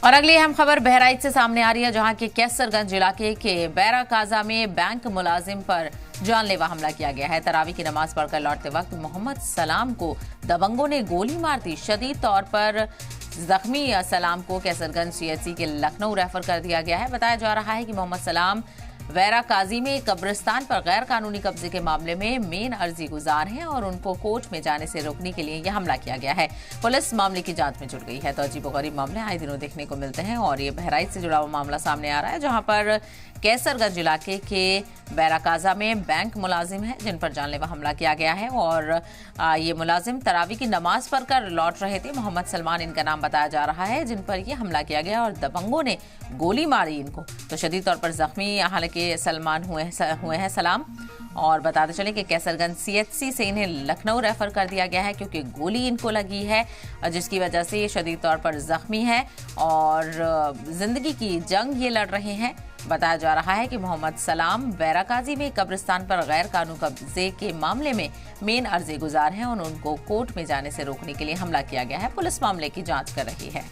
और अगली अहम खबर बहराइच से सामने आ रही है, जहां के कैसरगंज इलाके के बैरा काजा में बैंक मुलाजिम पर जानलेवा हमला किया गया है। तरावी की नमाज पढ़कर लौटते वक्त मोहम्मद सलाम को दबंगों ने गोली मार दी। शदीद तौर पर जख्मी सलाम को कैसरगंज सीएचसी के लखनऊ रेफर कर दिया गया है। बताया जा रहा है कि मोहम्मद सलाम बैरा काजी में कब्रिस्तान पर गैर कानूनी कब्जे के मामले में मेन अर्जी गुजार हैं और उनको कोर्ट में जाने से रोकने के लिए यह हमला किया गया है। पुलिस मामले की जांच में जुट गई है। तो अजीबोगरीब मामले आए दिनों देखने को मिलते हैं और ये बहराइच से जुड़ा हुआ मामला सामने आ रहा है, जहां पर कैसरगंज इलाके के बैरा काजा में बैंक मुलाजिम हैं जिन पर जानलेवा हमला किया गया है। और ये मुलाजिम तरावी की नमाज पढ़कर लौट रहे थे। मोहम्मद सलमान इनका नाम बताया जा रहा है, जिन पर यह हमला किया गया और दबंगों ने गोली मारी इनको। तो शदीद तौर पर जख्मी हालांकि सलमान हुए हैं सलाम। और बताते चले कि कैसरगंज सीएचसी से इन्हें लखनऊ रेफर कर दिया गया है, क्योंकि गोली इनको लगी है, जिसकी वजह से ये शदीद तौर पर जख्मी है और जिंदगी की जंग ये लड़ रहे हैं। बताया जा रहा है कि मोहम्मद सलाम बैरा काजी में कब्रिस्तान पर गैर कानूनी कब्जे के मामले में मेन अर्जी गुजार हैं और उनको कोर्ट में जाने से रोकने के लिए हमला किया गया है। पुलिस मामले की जांच कर रही है।